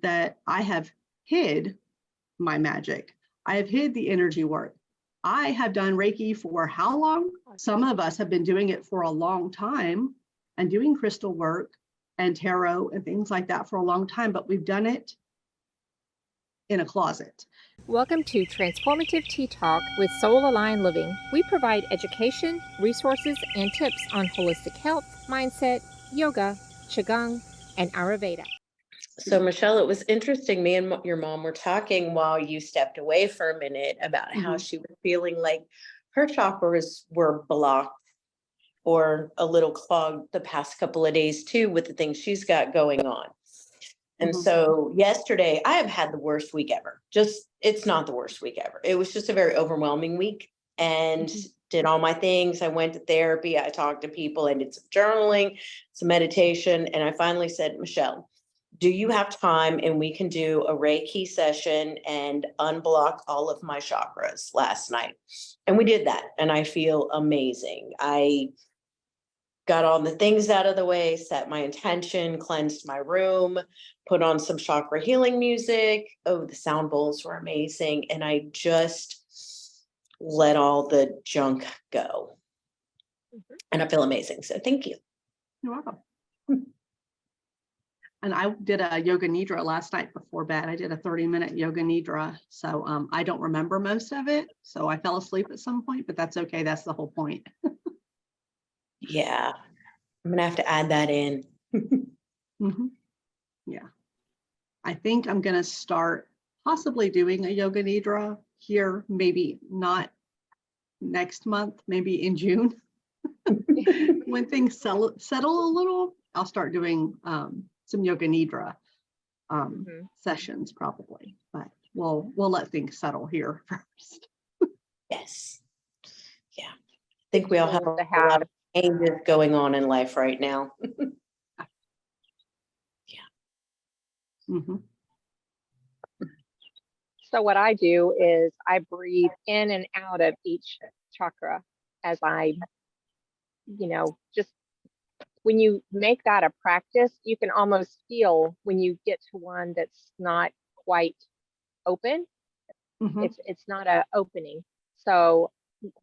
that I have hid my magic. I have hid the energy work. I have done Reiki for how long? Some of us have been doing it for a long time and doing crystal work and tarot and things like that for a long time, but we've done it in a closet. Welcome to Transformative Tea Talk with Soul Aligned Living. We provide education, resources, and tips on holistic health, mindset, yoga, Qigong, and Ayurveda. So, Michelle, it was interesting. Me and your mom were talking while you stepped away for a minute about how she was feeling like her chakras were blocked or a little clogged the past couple of days too, with the things she's got going on. And so yesterday, I have had the worst week ever. It's not the worst week ever. It was just a very overwhelming week, and did all my things. I went to therapy. I talked to people. I did some journaling, some meditation. And I finally said, Michelle, do you have time and we can do a Reiki session and unblock all of my chakras last night? And we did that. And I feel amazing. I got all the things out of the way, set my intention, cleansed my room, put on some chakra healing music. Oh, the sound bowls were amazing. And I just let all the junk go. And I feel amazing. So thank you. You're welcome. And I did a yoga nidra last night before bed. I did a 30-minute yoga nidra. So I don't remember most of it. So I fell asleep at some point, but that's okay. That's the whole point. Yeah. I'm going to have to add that in. Yeah. I think I'm going to start possibly doing a yoga nidra here, maybe not next month, maybe in June. When things settle a little, I'll start doing some yoga nidra sessions probably, but we'll let things settle here first. Yes. Yeah. I think we all have a lot of changes going on in life right now. Yeah. So what I do is I breathe in and out of each chakra as I, just when you make that a practice, you can almost feel when you get to one that's not quite open. It's not an opening. So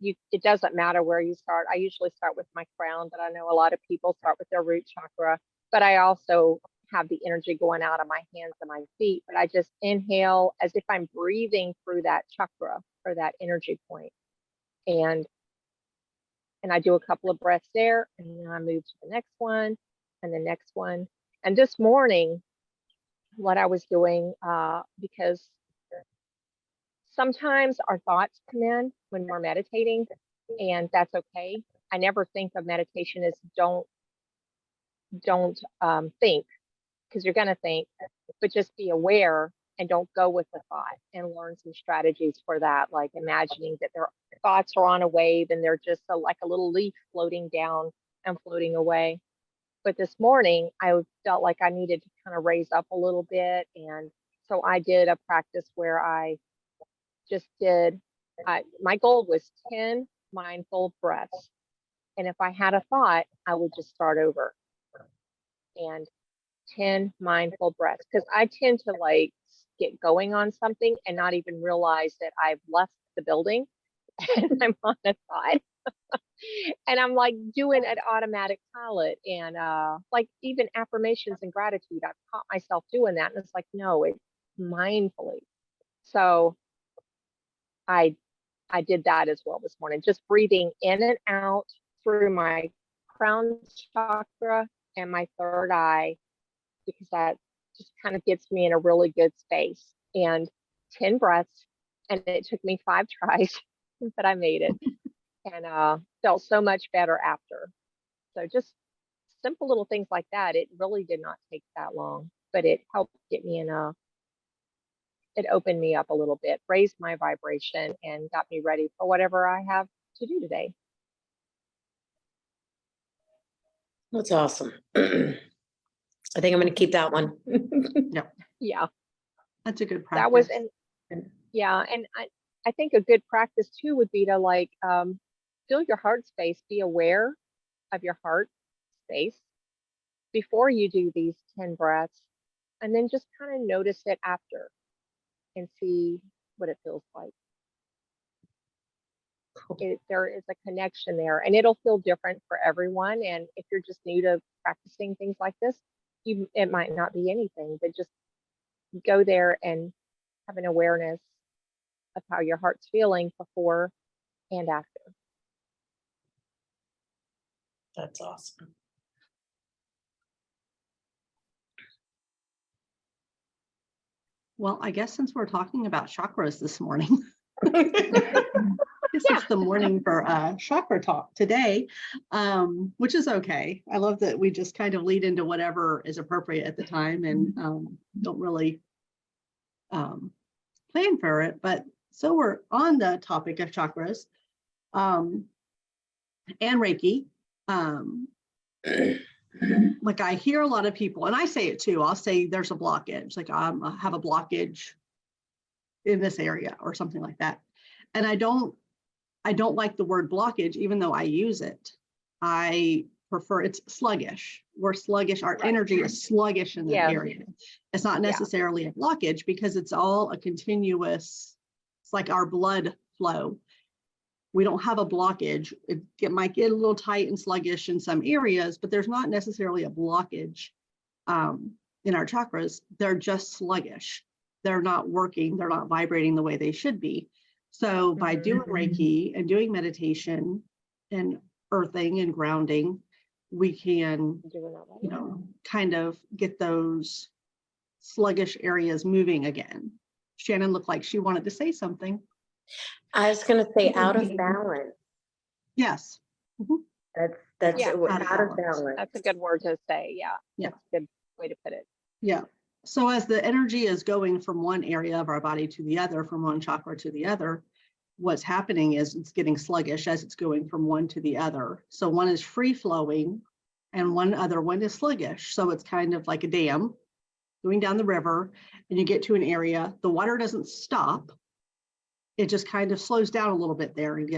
it doesn't matter where you start. I usually start with my crown, but I know a lot of people start with their root chakra. But I also have the energy going out of my hands and my feet. But I just inhale as if I'm breathing through that chakra or that energy point. And I do a couple of breaths there, and then I move to the next one and the next one. And this morning, what I was doing, because sometimes our thoughts come in when we're meditating, and that's okay. I never think of meditation as don't think, because you're going to think, but just be aware and don't go with the thought, and learn some strategies for that, like imagining that their thoughts are on a wave and they're just like a little leaf floating down and floating away. But this morning, I felt like I needed to kind of raise up a little bit. And so I did a practice where I just did, my goal was 10 mindful breaths. And if I had a thought, I would just start over. And 10 mindful breaths, because I tend to like get going on something and not even realize that I've left the building and I'm on a thought. And I'm like doing an automatic pilot, and like even affirmations and gratitude, I've caught myself doing that, and it's like, no, it's mindfully. So I did that as well this morning, just breathing in and out through my crown chakra and my third eye, because that just kind of gets me in a really good space. And 10 breaths, and it took me 5 tries, but I made it, and felt so much better after. So just simple little things like that. It really did not take that long, but it helped get me it opened me up a little bit, raised my vibration, and got me ready for whatever I have to do today. That's awesome. I think I'm going to keep that one. Yeah. That's a good practice. That was, and I think a good practice too would be to like feel your heart space, be aware of your heart space before you do these 10 breaths, and then just kind of notice it after and see what it feels like. There is a connection there, and it'll feel different for everyone. And if you're just new to practicing things like this, it might not be anything, but just go there and have an awareness of how your heart's feeling before and after. That's awesome. Well, I guess since we're talking about chakras this morning, it's the morning for chakra talk today, which is okay. I love that we just kind of lead into whatever is appropriate at the time and don't really plan for it. But so we're on the topic of chakras and Reiki. Like I hear a lot of people, and I say it too, I'll say there's a blockage, like I have a blockage in this area or something like that. And I don't like the word blockage, even though I use it. I prefer, it's sluggish. We're sluggish. Our energy is sluggish in that area. It's not necessarily a blockage because it's all a continuous, it's like our blood flow. We don't have a blockage. It might get a little tight and sluggish in some areas, but there's not necessarily a blockage in our chakras. They're just sluggish. They're not working. They're not vibrating the way they should be. So by doing Reiki and doing meditation and earthing and grounding, we can, kind of get those sluggish areas moving again. Shannon looked like she wanted to say something. I was going to say out of balance. Yes. That's out of balance. That's a good word to say. Yeah. Yeah. That's a good way to put it. Yeah. So as the energy is going from one area of our body to the other, from one chakra to the other, what's happening is it's getting sluggish as it's going from one to the other. So one is free flowing and one other one is sluggish. So it's kind of like a dam going down the river, and you get to an area, the water doesn't stop. It just kind of slows down a little bit there and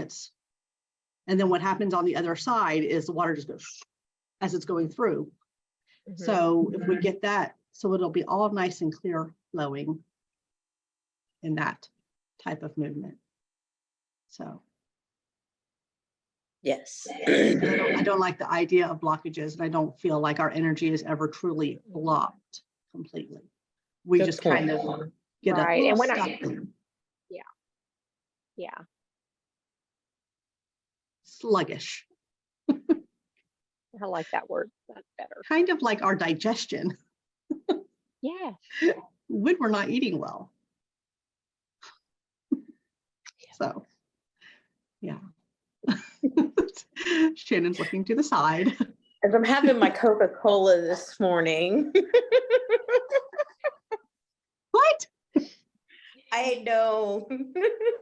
then what happens on the other side is the water just goes as it's going through. So if we get that, so it'll be all nice and clear flowing in that type of movement. So. Yes. I don't like the idea of blockages, and I don't feel like our energy is ever truly blocked completely. We just kind of get a little stuck there. Yeah. Sluggish. I like that word. That's better. Kind of like our digestion. Yeah. When we're not eating well. So, yeah. Shannon's looking to the side. As I'm having my Coca-Cola this morning. What? I know.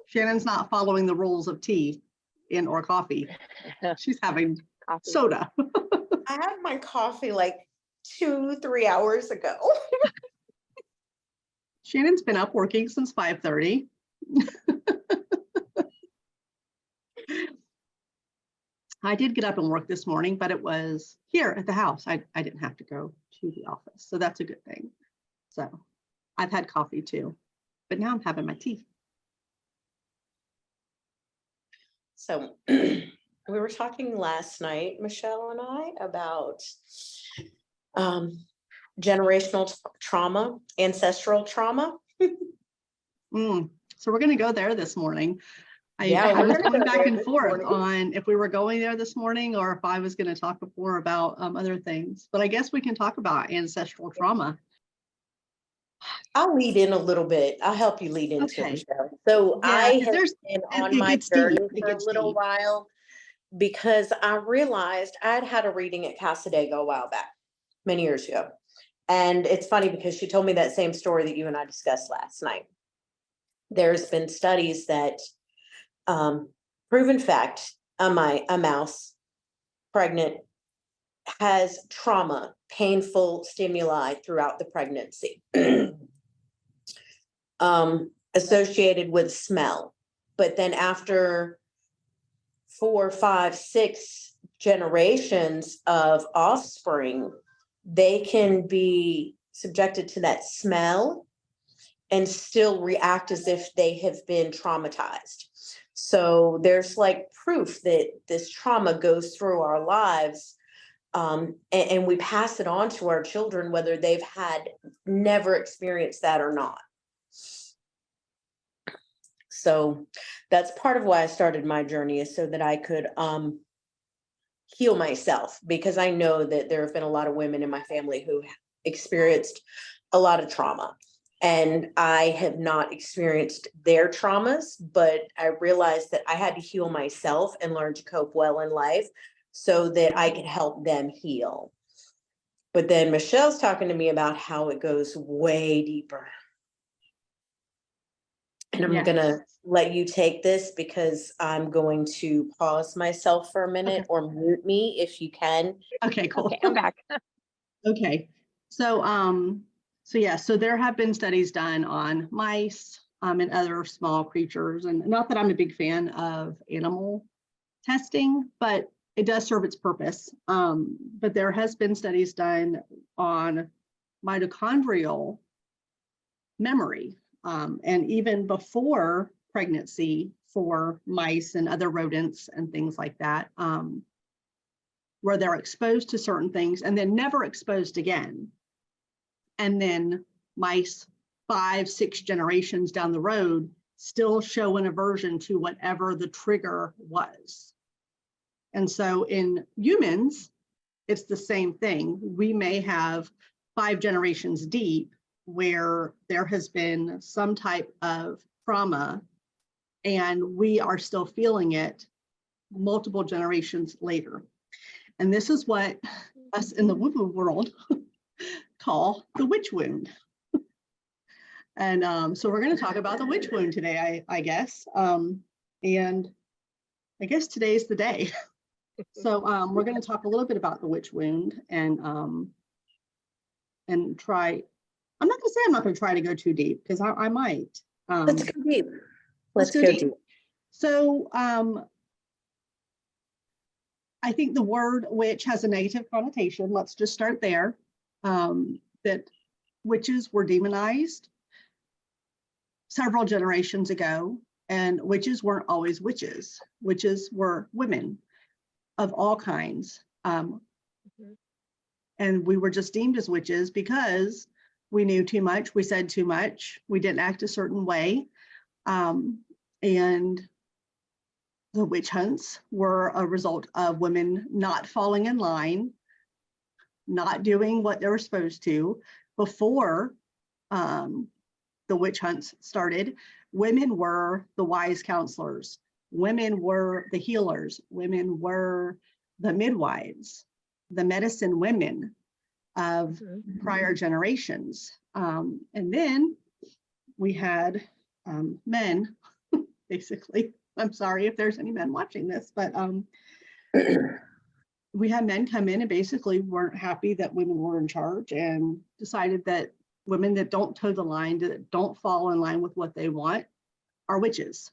Shannon's not following the rules of tea or coffee. She's having coffee. Soda. I had my coffee like 2-3 hours ago. Shannon's been up working since 5:30. I did get up and work this morning, but it was here at the house. I didn't have to go to the office. So that's a good thing. So I've had coffee too, but now I'm having my tea. So we were talking last night, Michelle and I, about generational trauma, ancestral trauma. So we're going to go there this morning. I was going back and forth on if we were going there this morning or if I was going to talk before about other things. But I guess we can talk about ancestral trauma. I'll lead in a little bit. I'll help you lead into it, Michelle. So yeah, I have been on my journey for a little while because I realized I'd had a reading at Casadega a while back, many years ago. And it's funny because she told me that same story that you and I discussed last night. There's been studies that proven fact, a mouse pregnant has trauma, painful stimuli throughout the pregnancy associated with smell. But then after 4, 5, 6 generations of offspring, they can be subjected to that smell and still react as if they have been traumatized. So there's like proof that this trauma goes through our lives, and we pass it on to our children, whether they've had never experienced that or not. So that's part of why I started my journey, is so that I could heal myself, because I know that there have been a lot of women in my family who experienced a lot of trauma, and I have not experienced their traumas, but I realized that I had to heal myself and learn to cope well in life so that I could help them heal. But then Michelle's talking to me about how it goes way deeper. And I'm going to let you take this, because I'm going to pause myself for a minute, or mute me if you can. Okay, cool. Okay, I'm back. Okay. So, so there have been studies done on mice and other small creatures, and not that I'm a big fan of animal testing, but it does serve its purpose. But there has been studies done on mitochondrial memory, and even before pregnancy for mice and other rodents and things like that, where they're exposed to certain things and then never exposed again. And then mice 5-6 generations down the road still show an aversion to whatever the trigger was. And so in humans, it's the same thing. We may have 5 generations deep where there has been some type of trauma and we are still feeling it multiple generations later. And this is what us in the woo-woo world call the witch wound. And so we're going to talk about the witch wound today, I guess. And I guess today's the day. So we're going to talk a little bit about the witch wound and try. I'm not going to say I'm not going to try to go too deep, because I might. Let's go deep. Let's go deep. So I think the word witch has a negative connotation. Let's just start there. That witches were demonized several generations ago, and witches weren't always witches. Witches were women of all kinds. And we were just deemed as witches because we knew too much, we said too much, we didn't act a certain way. And the witch hunts were a result of women not falling in line, not doing what they were supposed to. Before the witch hunts started, women were the wise counselors, women were the healers, women were the midwives, the medicine women of prior generations. And then we had men, basically. I'm sorry if there's any men watching this, but we had men come in and basically weren't happy that women were in charge and decided that women that don't toe the line, that don't fall in line with what they want, are witches.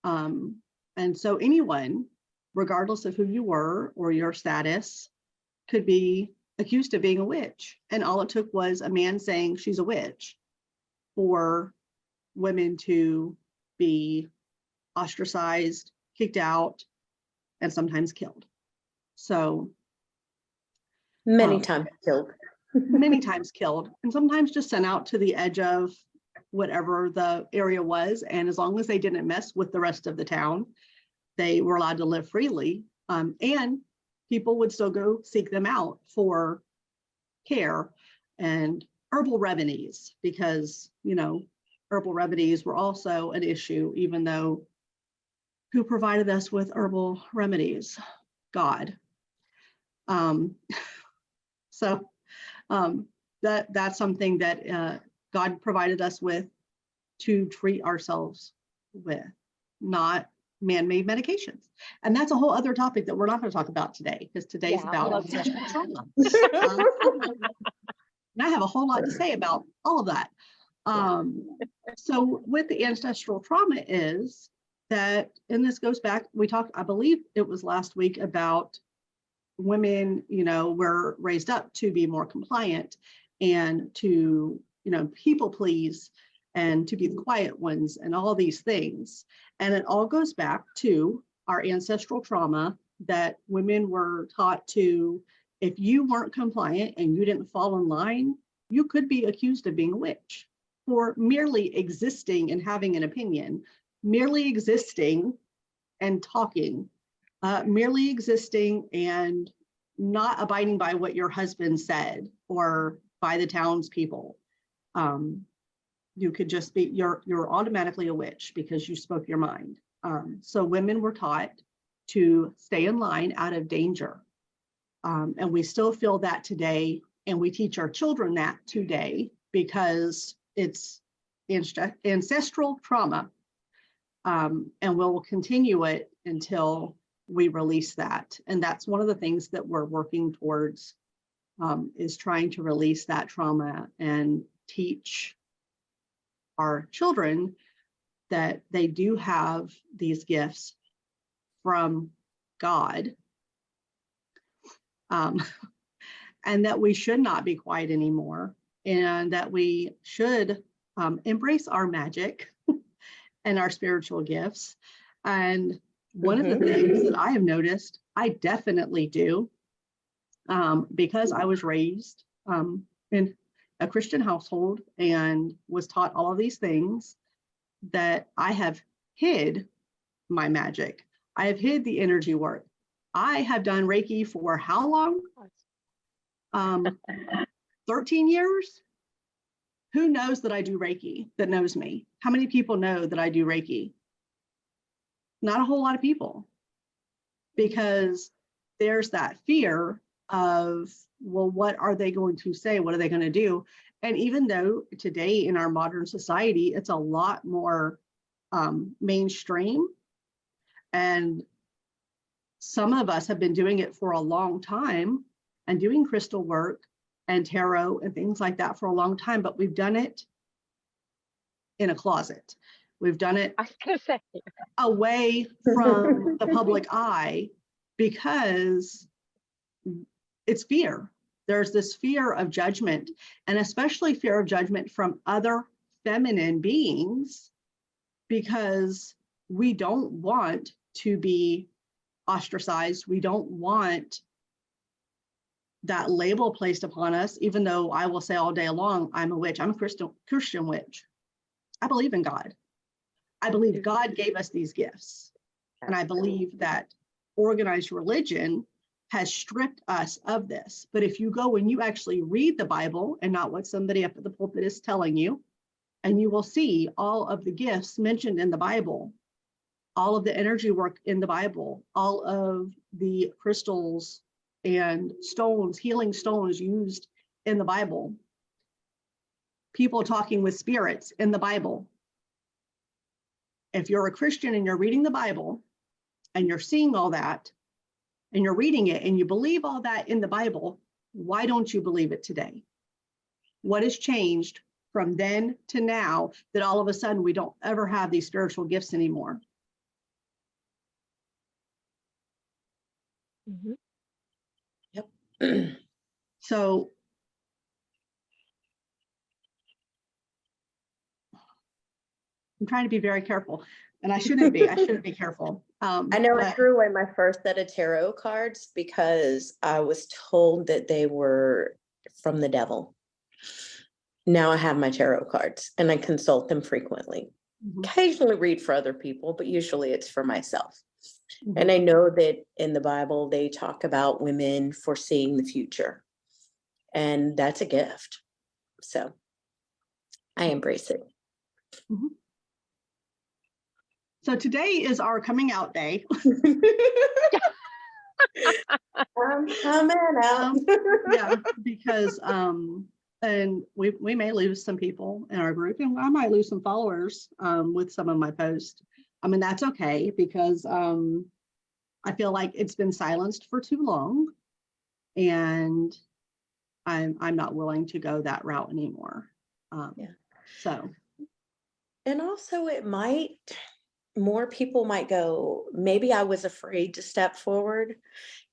And so anyone, regardless of who you were or your status, could be accused of being a witch. And all it took was a man saying she's a witch for women to be ostracized, kicked out, and sometimes killed. So many times killed. Many times killed, and sometimes just sent out to the edge of whatever the area was. And as long as they didn't mess with the rest of the town, they were allowed to live freely. And people would still go seek them out for care and herbal remedies, because, you know, herbal remedies were also an issue, even though who provided us with herbal remedies? God. That's something that God provided us with to treat ourselves with, not man-made medications. And that's a whole other topic that we're not going to talk about today, because today's about ancestral trauma. And I have a whole lot to say about all of that. So with the ancestral trauma is that, and this goes back, we talked, I believe it was last week, about women, you know, were raised up to be more compliant. and to, people please and to be the quiet ones and all these things. And it all goes back to our ancestral trauma that women were taught to, if you weren't compliant and you didn't fall in line, you could be accused of being a witch for merely existing and having an opinion, merely existing and talking, merely existing and not abiding by what your husband said or by the townspeople. You could just be, you're automatically a witch because you spoke your mind. So women were taught to stay in line out of danger. And we still feel that today. And we teach our children that today because it's ancestral trauma. And we'll continue it until we release that. And that's one of the things that we're working towards, is trying to release that trauma and teach our children that they do have these gifts from God, and that we should not be quiet anymore, and that we should embrace our magic and our spiritual gifts. And one of the things that I have noticed, I definitely do, because I was raised in a Christian household and was taught all of these things, that I have hid my magic. I have hid the energy work. I have done Reiki for how long? 13 years? Who knows that I do Reiki that knows me? How many people know that I do Reiki? Not a whole lot of people, because there's that fear of, well, what are they going to say? What are they going to do? And even though today in our modern society, it's a lot more mainstream, and some of us have been doing it for a long time and doing crystal work and tarot and things like that for a long time, but we've done it in a closet. We've done it away from the public eye because it's fear. There's this fear of judgment, and especially fear of judgment from other feminine beings, because we don't want to be ostracized. We don't want that label placed upon us, even though I will say all day long, I'm a witch. I'm a Christian witch. I believe in God. I believe God gave us these gifts. And I believe that organized religion has stripped us of this. But if you go and you actually read the Bible and not what somebody up at the pulpit is telling you, and you will see all of the gifts mentioned in the Bible, all of the energy work in the Bible, all of the crystals and stones, healing stones used in the Bible, people talking with spirits in the Bible. If you're a Christian and you're reading the Bible and you're seeing all that and you're reading it and you believe all that in the Bible, why don't you believe it today? What has changed from then to now that all of a sudden we don't ever have these spiritual gifts anymore? Mm-hmm. Yep. So I'm trying to be very careful, and I shouldn't be. I shouldn't be careful. I know I threw away my first set of tarot cards because I was told that they were from the devil. Now I have my tarot cards and I consult them frequently. Mm-hmm. Occasionally read for other people, but usually it's for myself. Mm-hmm. And I know that in the Bible, they talk about women foreseeing the future, and that's a gift. So I embrace it. Mm-hmm. So today is our coming out day. I'm coming out. Yeah, because and we may lose some people in our group, and I might lose some followers with some of my posts. I mean, that's okay, because I feel like it's been silenced for too long, and I'm not willing to go that route anymore. Yeah. So, and also more people might go, maybe I was afraid to step forward.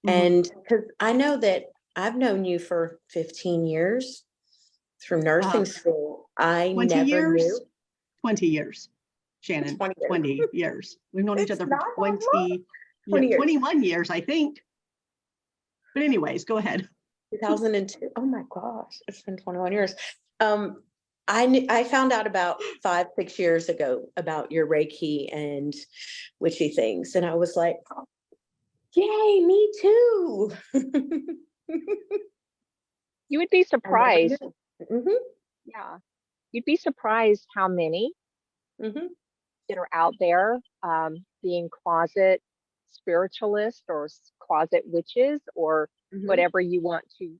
Mm-hmm. And because I know that I've known you for 15 years, through nursing school. I 20 never years? knew. 20 years, Shannon, 20 years. 20 years. We've known each It's other not for that 20, 20 years. 21 years, I think. But anyways, go ahead. 2002. Oh my gosh, it's been 21 years. I found out about 5-6 years ago about your Reiki and witchy things, and I was like, yay, me too. You would be surprised. Mm-hmm. Yeah. You'd be surprised how many Mm-hmm. that are out there being closet spiritualists or closet witches or Mm-hmm. whatever you want to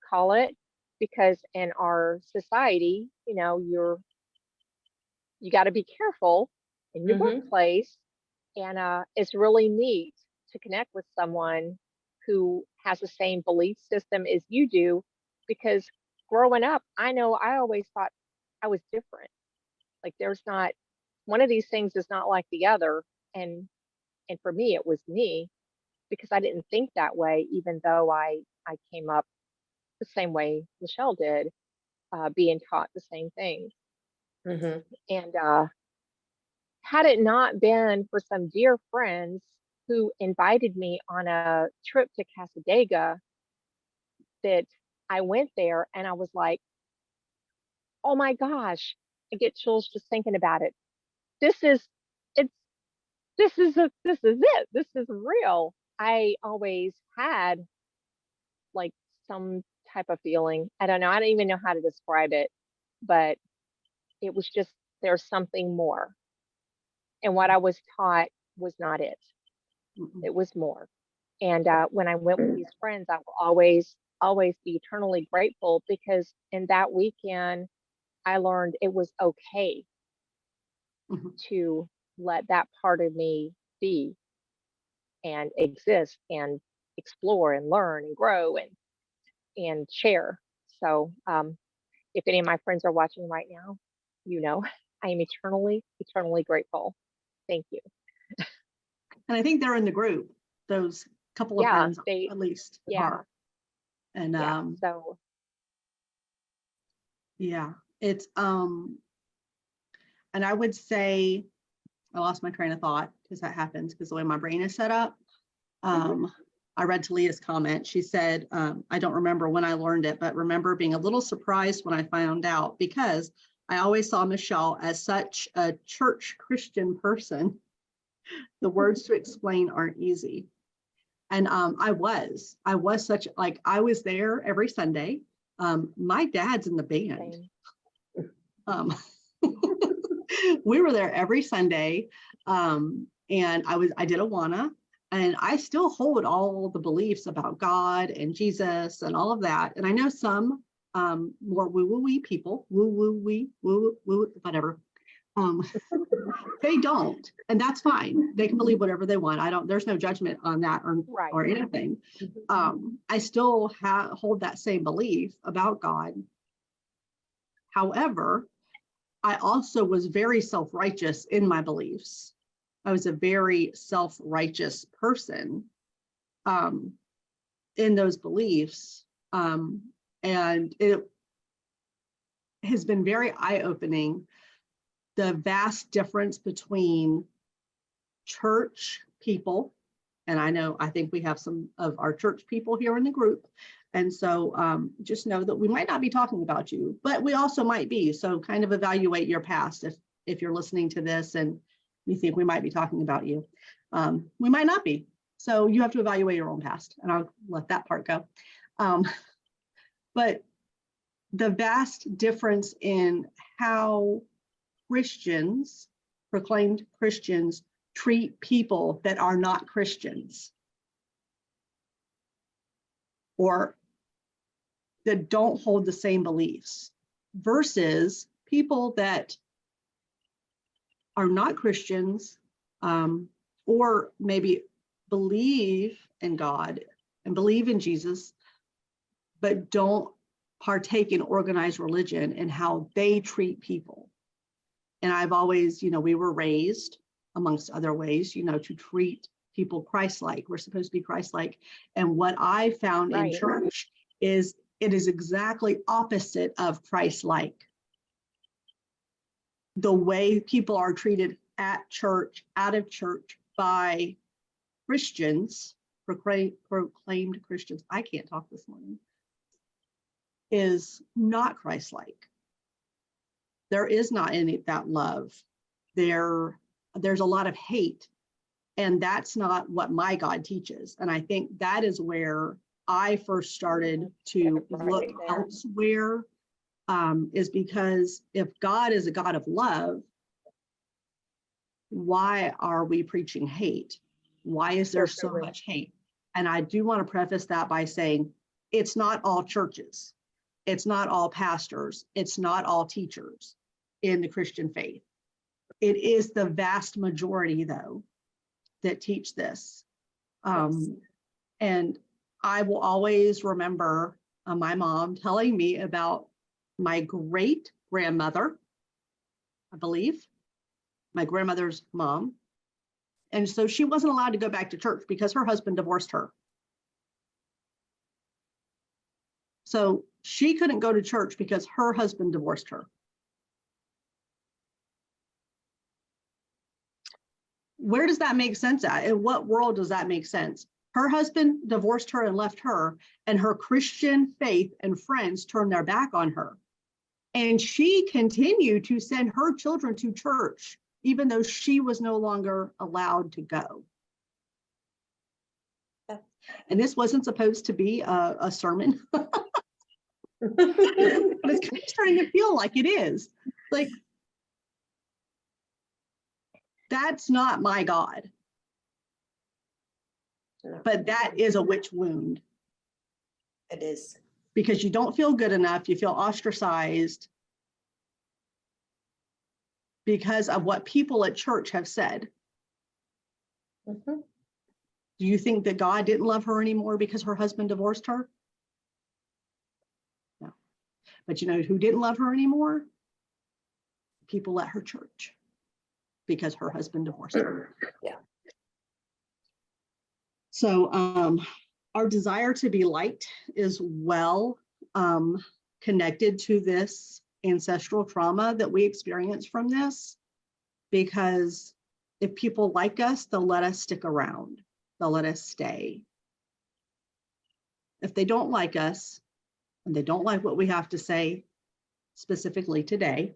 call it. Because in our society, you know, you got to be careful in your Mm-hmm. workplace. And it's really neat to connect with someone who has the same belief system as you do, because growing up, I know I always thought I was different. Like there's not one of these things is not like the other. And for me, it was me, because I didn't think that way, even though I came up the same way Michelle did, being taught the same things. Mm-hmm. And had it not been for some dear friends who invited me on a trip to Casadega, that I went there and I was like, oh my gosh, I get chills just thinking about it. This is it's this is it. This is real. I always had like some type of feeling. I don't know. I don't even know how to describe it, but it was just there's something more. And what I was taught was not it. It was more. And when I went with these friends, I will always be eternally grateful, because in that weekend, I learned it was okay Mhm. to let that part of me be and exist and explore and learn and grow and share. So if any of my friends are watching right now, you know, I am eternally grateful. Thank you. And I think they're in the group, those couple of Yeah, friends they, at least yeah, are. And yeah. So yeah, it's and I would say I lost my train of thought, because that happens because the way my brain is set up. I read Talia's comment. She said, I don't remember when I learned it, but remember being a little surprised when I found out, because I always saw Michelle as such a church Christian person. The words to explain aren't easy. And I was such, like, I was there every Sunday. My dad's in the band. same. We were there every Sunday. And I did Awana, and I still hold all the beliefs about God and Jesus and all of that. And I know some more woo-woo-wee people, woo-woo-wee, woo-woo, whatever. They don't, and that's fine. They can believe whatever they want. There's no judgment on that Right. or anything. I still hold that same belief about God. However, I also was very self-righteous in my beliefs. I was a very self-righteous person in those beliefs. And it has been very eye-opening, the vast difference between church people. And I think we have some of our church people here in the group. And so just know that we might not be talking about you, but we also might be. So kind of evaluate your past if you're listening to this and you think we might be talking about you. We might not be. So you have to evaluate your own past, and I'll let that part go. But the vast difference in how Christians, proclaimed Christians, treat people that are not Christians, or that don't hold the same beliefs, versus people that are not Christians, or maybe believe in God and believe in Jesus, but don't partake in organized religion and how they treat people. And I've always, we were raised, amongst other ways, to treat people Christ-like. We're supposed to be Christ-like. And what I found in Right. church is It is exactly opposite of Christ-like. The way people are treated at church, out of church, by Christians, proclaimed Christians, I can't talk this morning, is not Christ-like. There is not any that love. There's a lot of hate, and that's not what my God teaches. And I think that is where I first started to look elsewhere, is because if God is a God of love, why are we preaching hate? Why is there so much hate? And I do want to preface that by saying it's not all churches. It's not all pastors. It's not all teachers in the Christian faith. It is the vast majority, though, that teach this. And I will always remember my mom telling me about my great grandmother, I believe, my grandmother's mom. And so she wasn't allowed to go back to church because her husband divorced her. So she couldn't go to church because her husband divorced her. Where does that make sense at? In what world does that make sense? Her husband divorced her and left her, and her Christian faith and friends turned their back on her. And she continued to send her children to church, even though she was no longer allowed to go. And this wasn't supposed to be a sermon. But it's kind of starting to feel like it is. Like, that's not my God. But that is a witch wound. It is. Because you don't feel good enough, you feel ostracized because of what people at church have said. Mm-hmm. Do you think that God didn't love her anymore because her husband divorced her? No. But you know who didn't love her anymore? People at her church, because her husband divorced her. Yeah. So our desire to be liked is well connected to this ancestral trauma that we experience from this, because if people like us, they'll let us stick around. They'll let us stay. If they don't like us, and they don't like what we have to say, specifically today,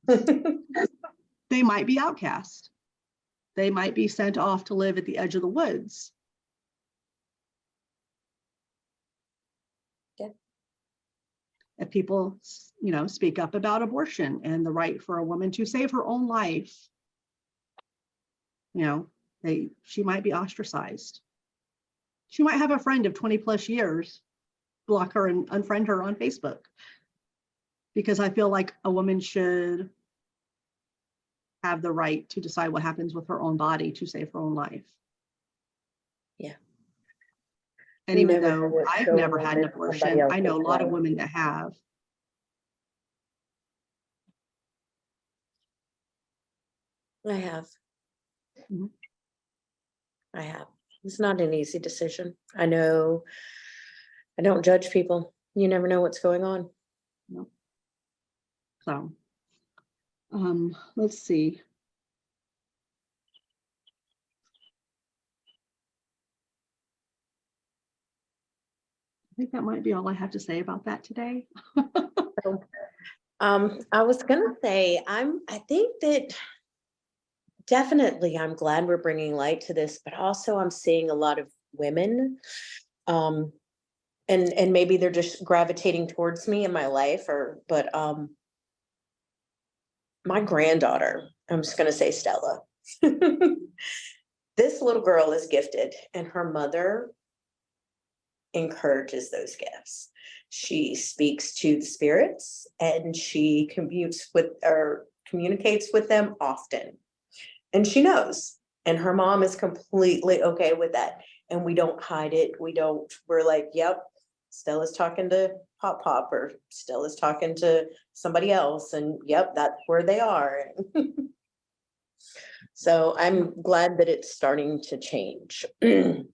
they might be outcast. They might be sent off to live at the edge of the woods. Yeah. If people, speak up about abortion and the right for a woman to save her own life, she might be ostracized. She might have a friend of 20 plus years block her and unfriend her on Facebook, because I feel like a woman should have the right to decide what happens with her own body to save her own life. Yeah. And even though I've never had an abortion, I know a lot of women that have. I have. Mm-hmm. I have. It's not an easy decision. I know. I don't judge people. You never know what's going on. No. So, let's see. I think that might be all I have to say about that today. I was gonna say, I think that definitely I'm glad we're bringing light to this, but also I'm seeing a lot of women, and maybe they're just gravitating towards me in my life, but my granddaughter, I'm just gonna say Stella. This little girl is gifted, and her mother encourages those gifts. She speaks to the spirits, and she communicates with them often. And she knows, and her mom is completely okay with that. And we don't hide it. We're like, yep, Stella's talking to Pop, or Stella's talking to somebody else. And yep, that's where they are. So I'm glad that it's starting to change. It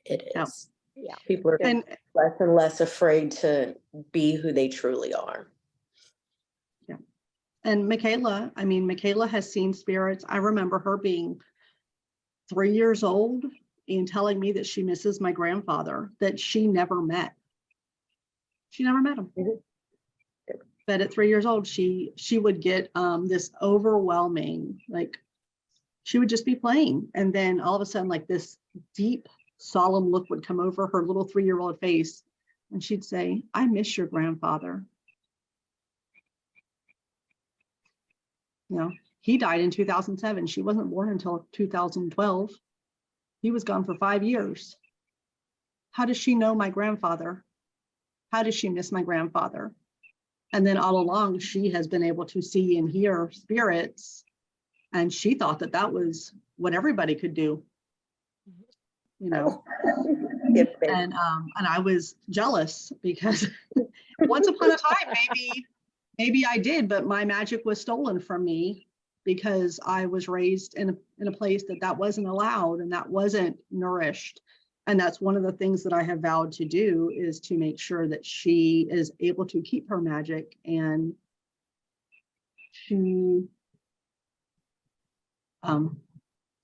is. Yeah. People are And less and less afraid to be who they truly are. Michaela, I mean, Michaela has seen spirits. I remember her being 3 years old and telling me that she misses my grandfather that she never met. She never met him. Mhm. But at 3 years old, she would get this overwhelming, like she would just be playing. And then all of a sudden, like this deep, solemn look would come over her little 3-year-old face. And she'd say, I miss your grandfather. You know, he died in 2007. She wasn't born until 2012. He was gone for 5 years. How does she know my grandfather? How does she miss my grandfather? And then all along, she has been able to see and hear spirits. And she thought that that was what everybody could do, you know. And I was jealous because once upon a time, maybe I did, but my magic was stolen from me because I was raised in a place that wasn't allowed and that wasn't nourished. And that's one of the things that I have vowed to do, is to make sure that she is able to keep her magic. And she,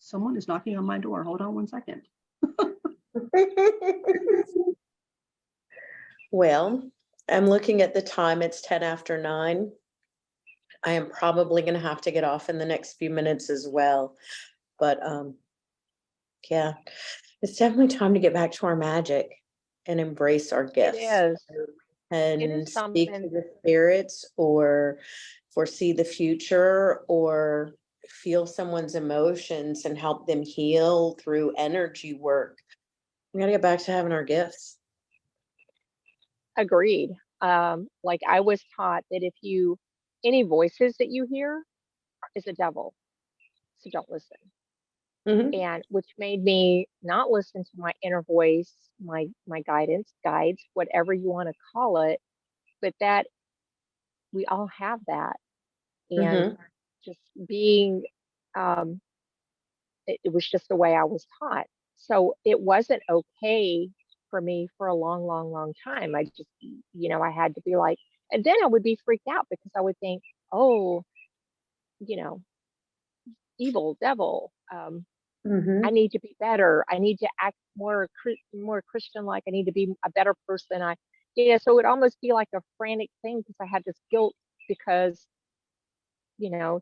someone is knocking on my door. Hold on one second. Well, I'm looking at the time. It's 10 after 9. I am probably going to have to get off in the next few minutes as well. But yeah, it's definitely time to get back to our magic and embrace our It gifts is. and It is speak to something. the spirits or foresee the future or feel someone's emotions and help them heal through energy work. We got to get back to having our gifts. Agreed. Like I was taught that if any voices that you hear is a devil, so don't listen. Mhm. And which made me not listen to my inner voice, my guidance, guides, whatever you want to call it, but that we all have that. And Mhm. just being, it was just the way I was taught. So it wasn't okay for me for a long, long, long time. I just, I had to be like, and then I would be freaked out because I would think, oh, you know, evil, devil. I Mhm. need to be better. I need to act more Christian-like. I need to be a better person. So it would almost be like a frantic thing because I had this guilt because, I'm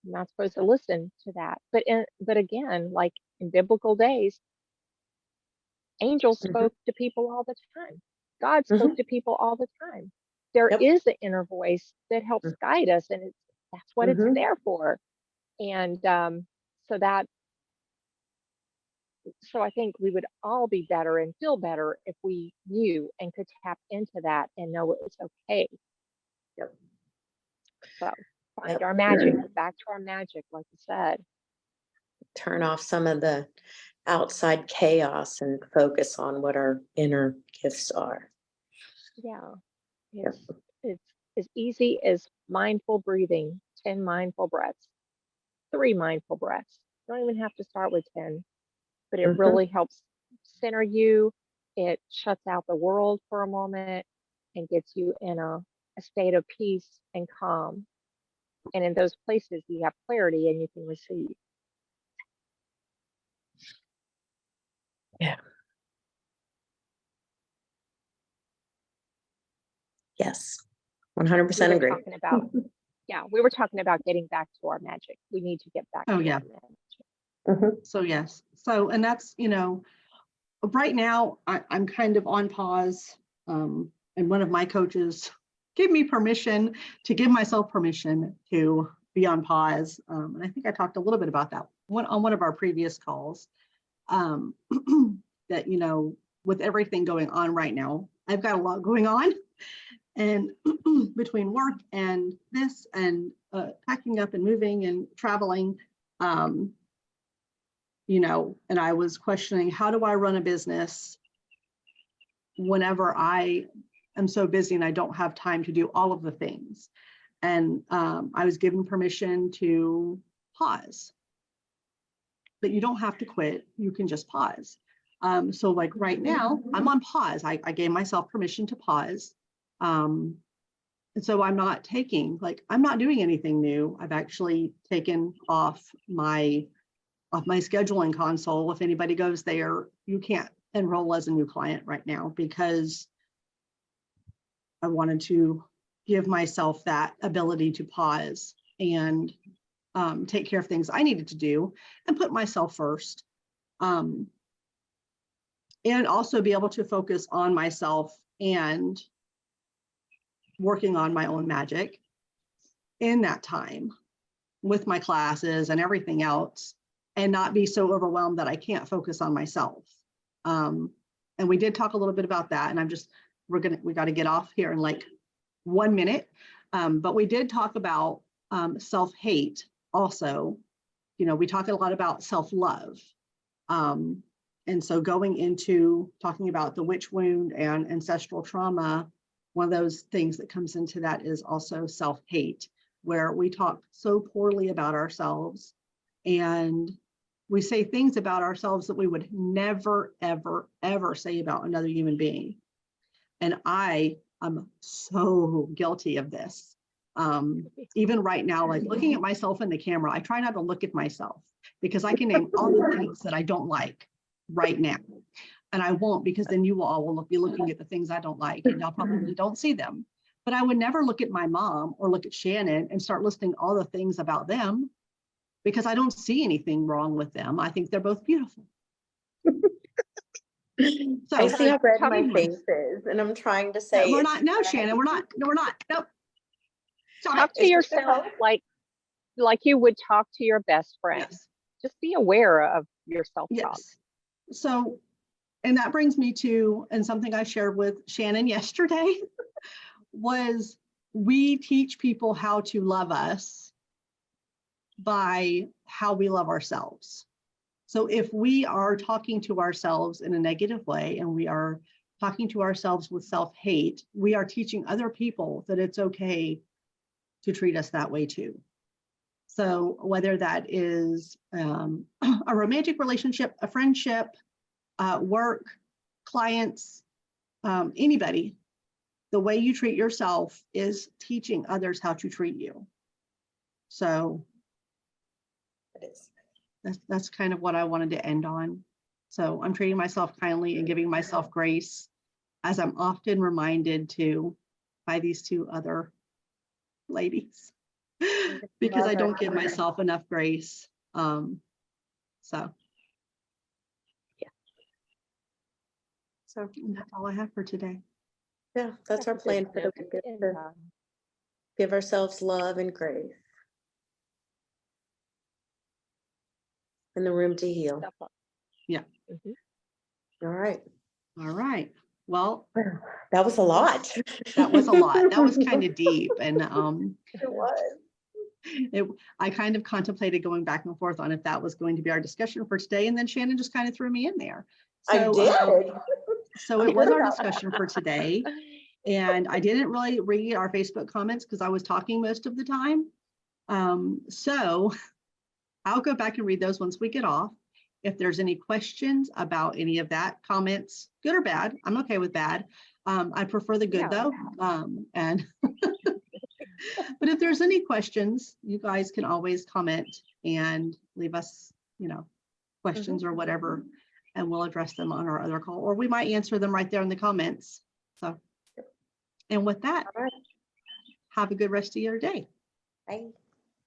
not supposed to listen to that. But again, like in biblical days, angels Mhm. spoke to people all the time. God spoke Mhm. to people all the time. There Yep. is an inner voice that helps guide us, and that's what it's Mhm. there for. And so that so I think we would all be better and feel better if we knew and could tap into that and know it was okay. Yep. So find Yep. our magic, get back to our magic, like you said. Turn off some of the outside chaos and focus on what our inner gifts are. Yeah, Yep. it's as easy as mindful breathing, 10 mindful breaths, 3 mindful breaths. You don't even have to start with 10, but it Mhm. really helps center you. It shuts out the world for a moment and gets you in a state of peace and calm. And in those places, you have clarity and you can receive. Yeah. Yes. We 100% were agree. talking about, we were talking about getting back to our magic. We need to get back Oh, to yeah. our magic. Mhm. So yes. So, and that's, right now I'm kind of on pause. And one of my coaches gave me permission to give myself permission to be on pause. And I think I talked a little bit about that on one of our previous calls. That, with everything going on right now, I've got a lot going on. And between work and this and packing up and moving and traveling, and I was questioning, how do I run a business whenever I am so busy and I don't have time to do all of the things? And I was given permission to pause. But you don't have to quit. You can just pause. So like right now, I'm on pause. I gave myself permission to pause. And so I'm not doing anything new. I've actually taken off my scheduling console. If anybody goes there, you can't enroll as a new client right now because I wanted to give myself that ability to pause and take care of things I needed to do and put myself first. And also be able to focus on myself and working on my own magic in that time with my classes and everything else, and not be so overwhelmed that I can't focus on myself. And we did talk a little bit about that, and we got to get off here in like 1 minute. But we did talk about self-hate also. You know, we talk a lot about self-love. And so going into talking about the witch wound and ancestral trauma, one of those things that comes into that is also self-hate, where we talk so poorly about ourselves and we say things about ourselves that we would never, ever, ever say about another human being. And I am so guilty of this. Even right now, like looking at myself in the camera, I try not to look at myself because I can name all the things that I don't like right now. And I won't, because then you all will be looking at the things I don't like and y'all probably don't see them. But I would never look at my mom or look at Shannon and start listing all the things about them because I don't see anything wrong with them. I think they're both beautiful. So I see how red tell my me face is, and I'm trying to say we're not. No, Shannon, we're not. No, we're not. Nope. Stop Talk it. to yourself like you would talk to your best friend. Yes. Just be aware of your self-talk. Yes. So, and that brings me to, and something I shared with Shannon yesterday was we teach people how to love us by how we love ourselves. So if we are talking to ourselves in a negative way and we are talking to ourselves with self-hate, we are teaching other people that it's okay to treat us that way too. So whether that is a romantic relationship, a friendship, work, clients, anybody, the way you treat yourself is teaching others how to treat you. So it is. that's kind of what I wanted to end on. So I'm treating myself kindly and giving myself grace, as I'm often reminded to by these two other ladies, because I don't give myself enough grace. So Yeah. So that's all I have for today. yeah, that's our plan for the week, is to give ourselves love and grace and the room to heal. Yeah. All right. All right. Well, that was a lot. That was a lot. That was kind of deep. And it was. I kind of contemplated going back and forth on if that was going to be our discussion for today. And then Shannon just kind of threw me in there. So, I did. So it was our discussion for today. And I didn't really read our Facebook comments because I was talking most of the time. So I'll go back and read those once we get off. If there's any questions about any of that, comments, good or bad, I'm okay with bad. I prefer the good though. And but if there's any questions, you guys can always comment and leave us, questions or whatever, and we'll address them on our other call, or we might answer them right there in the comments. So, and with that, have a good rest of your day. Bye.